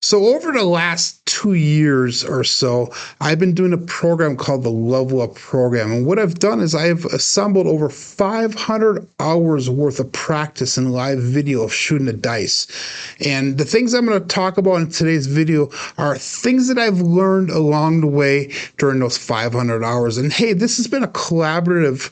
So over the last 2 years or so, I've been doing a program called the Level Up Program. And what I've done is I've assembled over 500 hours worth of practice and live video of shooting the dice. And the things I'm going to talk about in today's video are things that I've learned along the way during those 500 hours. And hey, this has been a collaborative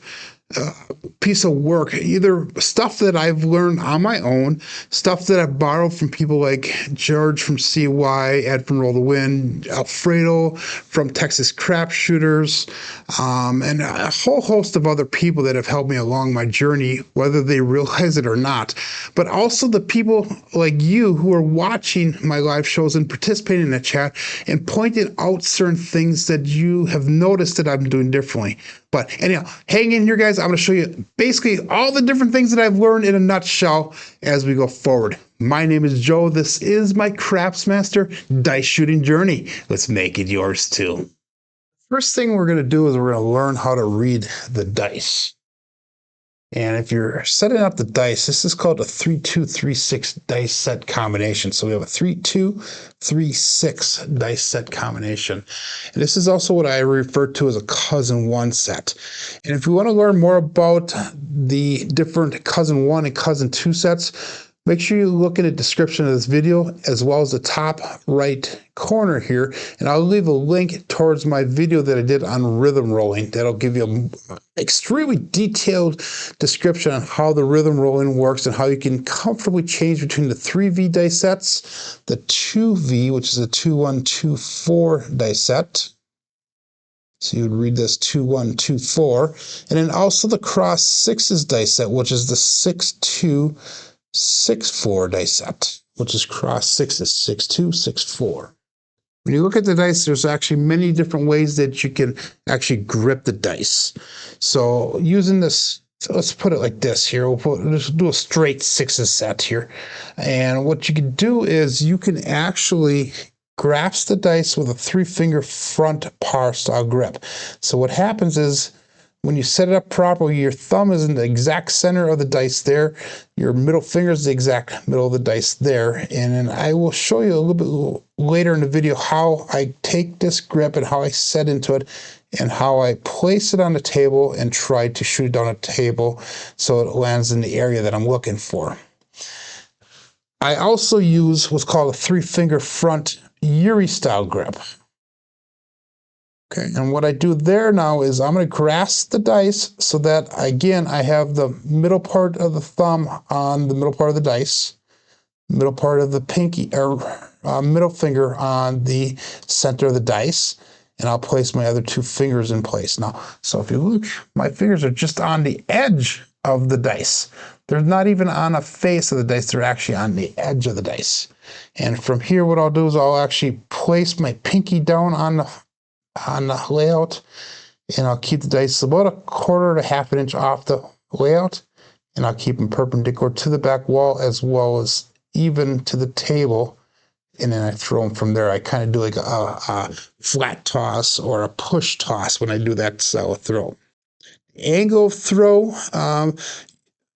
piece of work, either stuff that I've learned on my own, stuff that I've borrowed from people like George from CY, Ed from Roll the Wind, Alfredo from Texas Craps Shooters, and a whole host of other people that have helped me along my journey, whether they realize it or not. But also the people like you who are watching my live shows and participating in the chat and pointing out certain things that you have noticed that I'm doing differently. But anyhow, hang in here, guys. I'm going to show you basically all the different things that I've learned in a nutshell as we go forward. My name is Joe. This is my Craftsmaster dice shooting journey. Let's make it yours too. First thing we're going to do is we're going to learn how to read the dice. And if you're setting up the dice, this is called a 3-2-3-6 dice set combination. So we have a 3-2-3-6 dice set combination. And this is also what I refer to as a cousin one set. And if you want to learn more about the different cousin one and cousin two sets, make sure you look in the description of this video as well as the top right corner here, and I'll leave a link towards my video that I did on rhythm rolling. That'll give you an extremely detailed description on how the rhythm rolling works and how you can comfortably change between the 3V dice sets, the 2V, which is a 2-1-2-4 dice set. So you would read this 2-1-2-4, and then also the cross sixes dice set, which is the 6-2-6-4 dice set, which is cross sixes, 6-2-6-4. When you look at the dice, there's actually many different ways that you can actually grip the dice. So using this, so let's put it like this here. Let's do a straight sixes set here. And what you can do is you can actually grasp the dice with a 3-finger front par style grip. So what happens is, when you set it up properly, your thumb is in the exact center of the dice there. Your middle finger is the exact middle of the dice there. And then I will show you a little bit later in the video how I take this grip and how I set into it and how I place it on the table and try to shoot it down a table so it lands in the area that I'm looking for. I also use what's called a 3-finger front Yuri style grip. Okay, and what I do there now is I'm going to grasp the dice so that, again, I have the middle part of the thumb on the middle part of the dice, middle part of the pinky, or middle finger on the center of the dice, and I'll place my other 2 fingers in place. Now, so if you look, my fingers are just on the edge of the dice. They're not even on the face of the dice, they're actually on the edge of the dice. And from here, what I'll do is I'll actually place my pinky down on the layout, and I'll keep the dice about 1/4 to 1/2 inch off the layout, and I'll keep them perpendicular to the back wall as well as even to the table, and then I throw them from there. I kind of do like a flat toss or a push toss when I do that style of throw. Angle of throw,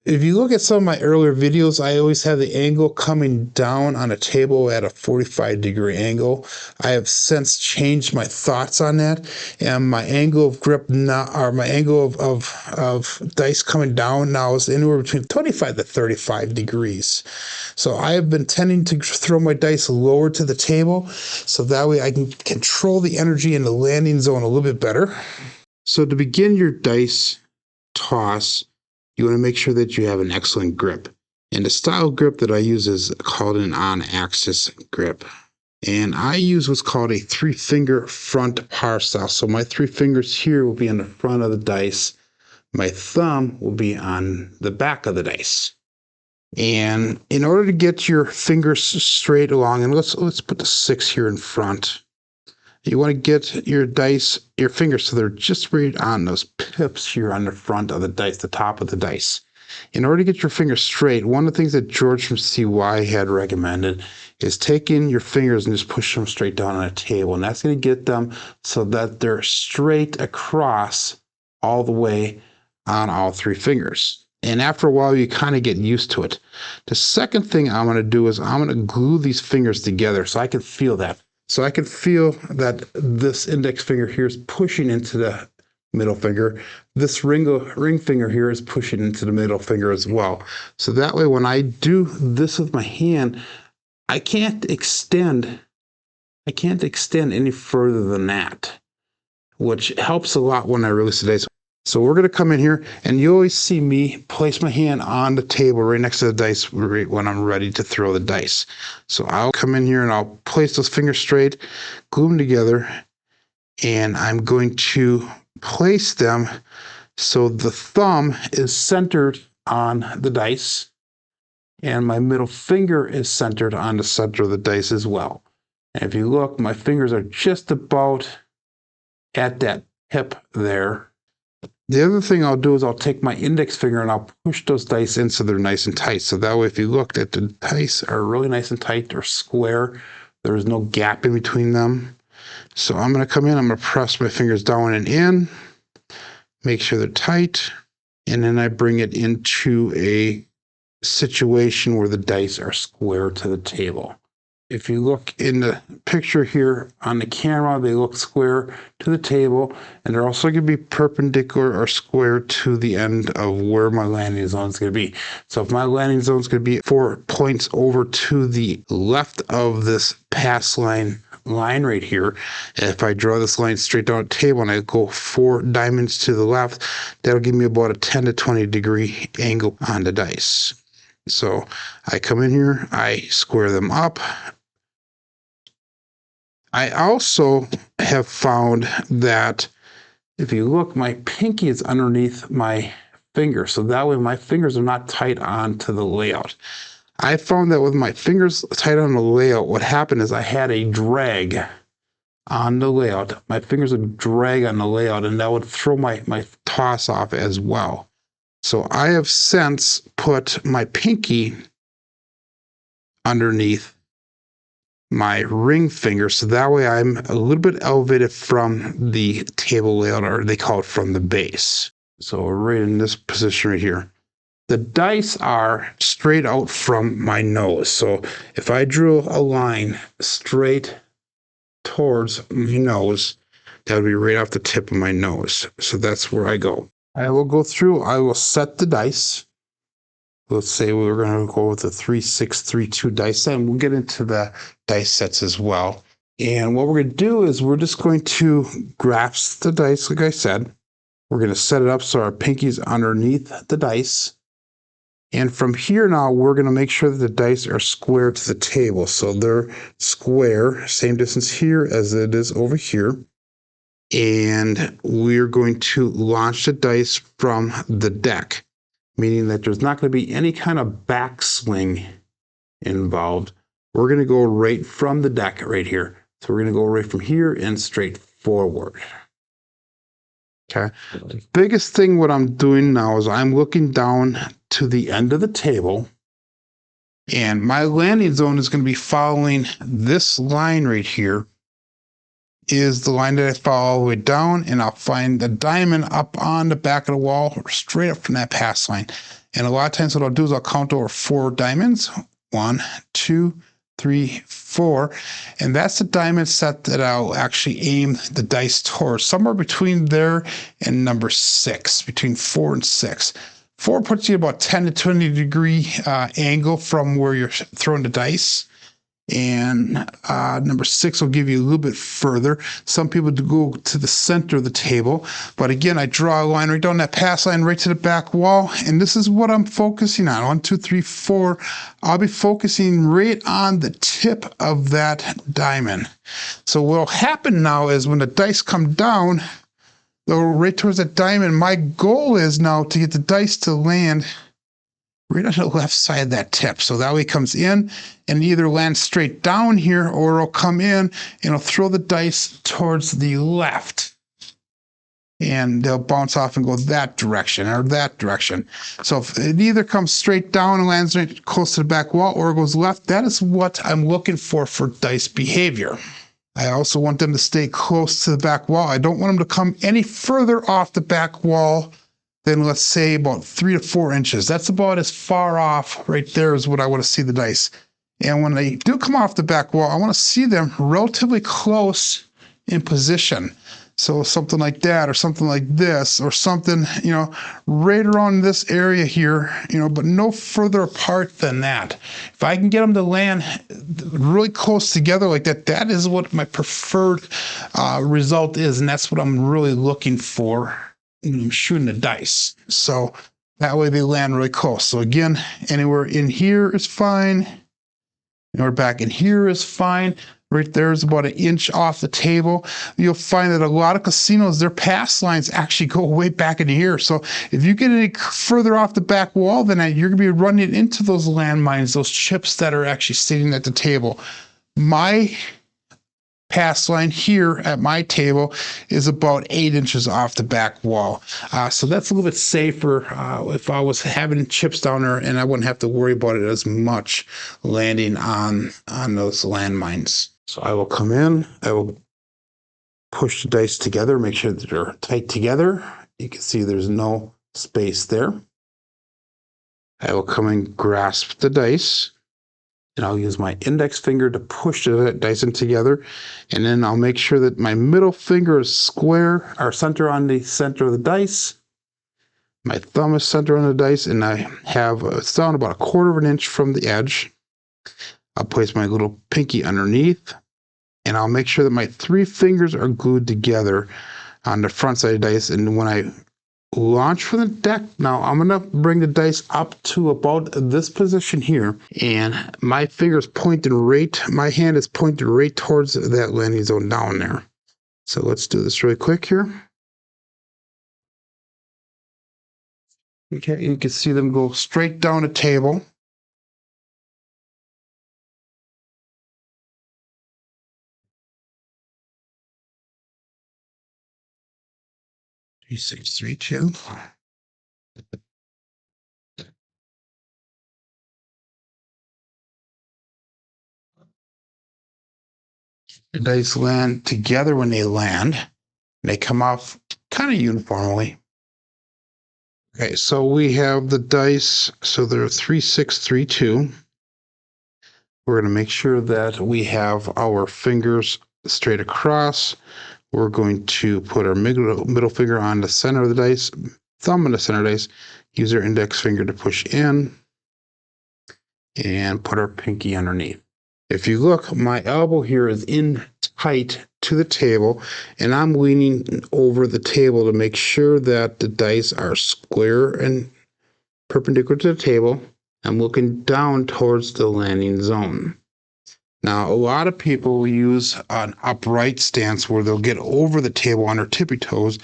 if you look at some of my earlier videos, I always have the angle coming down on a table at a 45-degree angle. I have since changed my thoughts on that, and my angle of grip now, or my angle of dice coming down now is anywhere between 25 to 35 degrees. So I have been tending to throw my dice lower to the table, so that way I can control the energy in the landing zone a little bit better. So to begin your dice toss, you want to make sure that you have an excellent grip. And the style grip that I use is called an on-axis grip. And I use what's called a 3-finger front par style. So my 3 fingers here will be on the front of the dice. My thumb will be on the back of the dice. And in order to get your fingers straight along, and let's put the 6 here in front. You want to get your dice, your fingers, so they're just right on those pips here on the front of the dice, the top of the dice. In order to get your fingers straight, one of the things that George from CY had recommended is taking your fingers and just push them straight down on a table. And that's going to get them so that they're straight across all the way on all 3 fingers. And after a while, you kind of get used to it. The second thing I'm going to do is I'm going to glue these fingers together so I can feel that. So I can feel that this index finger here is pushing into the middle finger. This ring finger here is pushing into the middle finger as well. So that way, when I do this with my hand, I can't extend any further than that, which helps a lot when I release the dice. So we're going to come in here, and you always see me place my hand on the table right next to the dice when I'm ready to throw the dice. So I'll come in here and I'll place those fingers straight, glue them together, and I'm going to place them so the thumb is centered on the dice, and my middle finger is centered on the center of the dice as well. And if you look, my fingers are just about at that tip there. The other thing I'll do is I'll take my index finger and I'll push those dice in so they're nice and tight. So that way, if you look, that the dice are really nice and tight, they're square. There's no gap in between them. So I'm going to come in, I'm going to press my fingers down and in, make sure they're tight, and then I bring it into a situation where the dice are square to the table. If you look in the picture here on the camera, they look square to the table, and they're also going to be perpendicular or square to the end of where my landing zone is going to be. So if my landing zone is going to be 4 points over to the left of this pass line right here, if I draw this line straight down the table and I go 4 diamonds to the left, that'll give me about a 10 to 20 degree angle on the dice. So I come in here, I square them up. I also have found that if you look, my pinky is underneath my finger, so that way my fingers are not tight onto the layout. I found that with my fingers tight on the layout, what happened is I had a drag on the layout. My fingers would drag on the layout, and that would throw my toss off as well. So I have since put my pinky underneath my ring finger, so that way I'm a little bit elevated from the table layout, or they call it from the base. So we're right in this position right here. The dice are straight out from my nose. So if I drew a line straight towards my nose, that would be right off the tip of my nose. So that's where I go. I will go through, I will set the dice. Let's say we're going to go with the 3, 6, 3, 2 dice set, and we'll get into the dice sets as well. And what we're going to do is we're just going to grasp the dice, like I said. We're going to set it up so our pinky's underneath the dice. And from here now, we're going to make sure that the dice are square to the table. So they're square, same distance here as it is over here. And we're going to launch the dice from the deck, meaning that there's not going to be any kind of backswing involved. We're going to go right from the deck right here. So we're going to go right from here and straight forward. Okay. The biggest thing what I'm doing now is I'm looking down to the end of the table, and my landing zone is going to be following this line right here. Is the line that I follow all the way down, and I'll find the diamond up on the back of the wall, or straight up from that pass line. And a lot of times what I'll do is I'll count over 4 diamonds. 1, 2, 3, 4. And that's the diamond set that I'll actually aim the dice towards, somewhere between there and number 6, between 4 and 6. 4 puts you about 10 to 20 degree angle from where you're throwing the dice. And number 6 will give you a little bit further. Some people do go to the center of the table, but again, I draw a line right down that pass line right to the back wall, and this is what I'm focusing on. 1, 2, 3, 4. I'll be focusing right on the tip of that diamond. So what will happen now is when the dice come down, they'll go right towards that diamond. My goal is now to get the dice to land right on the left side of that tip. So that way it comes in and either lands straight down here, or it'll come in and it'll throw the dice towards the left. And they'll bounce off and go that direction or that direction. So if it either comes straight down and lands right close to the back wall, or it goes left, that is what I'm looking for dice behavior. I also want them to stay close to the back wall. I don't want them to come any further off the back wall then let's say about 3 to 4 inches. That's about as far off right there as what I want to see the dice. And when they do come off the back wall, I want to see them relatively close in position. So something like that, or something like this, or something, right around this area here, but no further apart than that. If I can get them to land really close together like that, that is what my preferred result is. And that's what I'm really looking for when I'm shooting the dice. So that way they land really close. So again, anywhere in here is fine. Anywhere back in here is fine. Right there is about 1 inch off the table. You'll find that a lot of casinos, their pass lines actually go way back into here. So if you get any further off the back wall than that, you're going to be running into those landmines, those chips that are actually sitting at the table. My pass line here at my table is about 8 inches off the back wall. So that's a little bit safer if I was having chips down there, and I wouldn't have to worry about it as much landing on those landmines. So I will come in, I will push the dice together, make sure that they're tight together. You can see there's no space there. I will come and grasp the dice, and I'll use my index finger to push the dice in together. And then I'll make sure that my middle finger is square or center on the center of the dice. My thumb is center on the dice, and I have it's down about 1/4 inch from the edge. I'll place my little pinky underneath, and I'll make sure that my 3 fingers are glued together on the front side of the dice. And when I launch from the deck, now I'm going to bring the dice up to about this position here, and my finger's pointing right, my hand is pointed right towards that landing zone down there. So let's do this really quick here. Okay, you can see them go straight down the table. Six, 3, 2. The dice land together when they land. They come off kind of uniformly. Okay, so we have the dice. So they're 3, 6, 3, 2. We're going to make sure that we have our fingers straight across. We're going to put our middle finger on the center of the dice, thumb on the center of the dice, use our index finger to push in, and put our pinky underneath. If you look, my elbow here is in tight to the table, and I'm leaning over the table to make sure that the dice are square and perpendicular to the table. I'm looking down towards the landing zone. Now, a lot of people use an upright stance where they'll get over the table on their tippy toes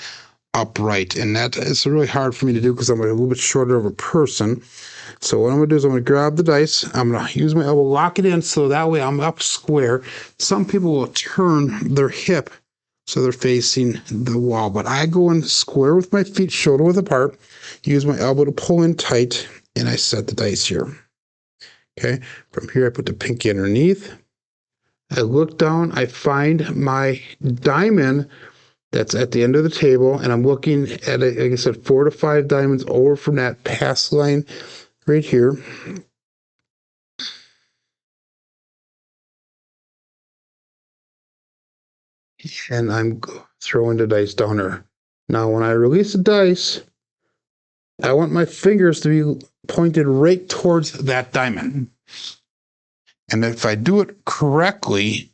upright, and that is really hard for me to do because I'm a little bit shorter of a person. So what I'm going to do is I'm going to grab the dice, I'm going to use my elbow, lock it in so that way I'm up square. Some people will turn their hip so they're facing the wall, but I go in square with my feet shoulder width apart, use my elbow to pull in tight, and I set the dice here. Okay, from here I put the pinky underneath. I look down, I find my diamond that's at the end of the table, and I'm looking at, like I said, 4 to 5 diamonds over from that pass line right here. And I'm throwing the dice down there. Now, when I release the dice, I want my fingers to be pointed right towards that diamond. And if I do it correctly,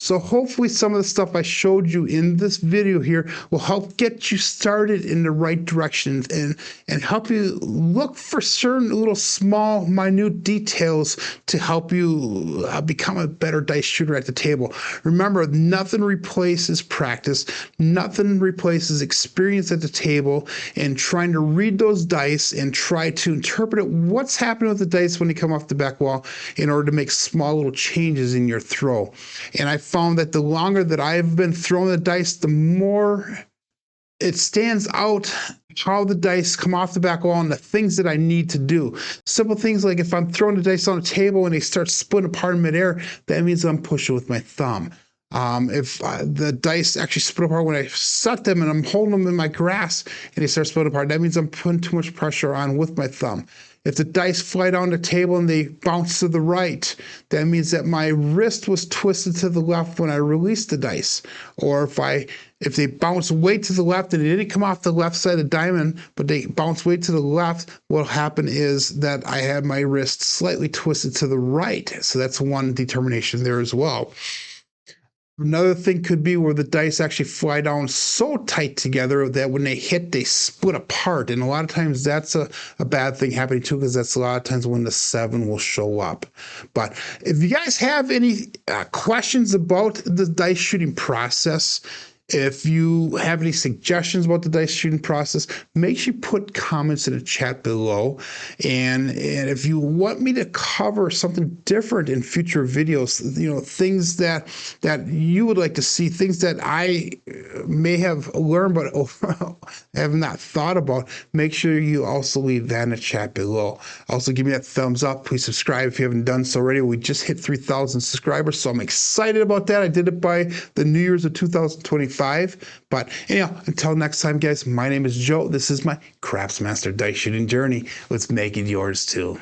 so hopefully some of the stuff I showed you in this video here will help get you started in the right direction and help you look for certain little small, minute details to help you become a better dice shooter at the table. Remember, nothing replaces practice. Nothing replaces experience at the table and trying to read those dice and try to interpret what's happening with the dice when they come off the back wall in order to make small little changes in your throw. And I found that the longer that I've been throwing the dice, the more it stands out how the dice come off the back wall and the things that I need to do. Simple things like if I'm throwing the dice on a table and they start splitting apart in midair, that means I'm pushing with my thumb. If the dice actually split apart when I set them and I'm holding them in my grasp and they start splitting apart, that means I'm putting too much pressure on with my thumb. If the dice fly down the table and they bounce to the right, that means that my wrist was twisted to the left when I released the dice. Or if they bounce way to the left and they didn't come off the left side of the diamond, but they bounce way to the left, what'll happen is that I had my wrist slightly twisted to the right. So that's one determination there as well. Another thing could be where the dice actually fly down so tight together that when they hit, they split apart. And a lot of times that's a bad thing happening too, because that's a lot of times when the 7 will show up. But if you guys have any questions about the dice shooting process, if you have any suggestions about the dice shooting process, make sure you put comments in the chat below. And if you want me to cover something different in future videos, things that you would like to see, things that I may have learned but have not thought about, make sure you also leave that in the chat below. Also, give me that thumbs up. Please subscribe if you haven't done so already. We just hit 3,000 subscribers, so I'm excited about that. I did it by the New Year's of 2025. But anyhow, until next time, guys, my name is Joe. This is my Craps Master dice shooting journey. Let's make it yours too.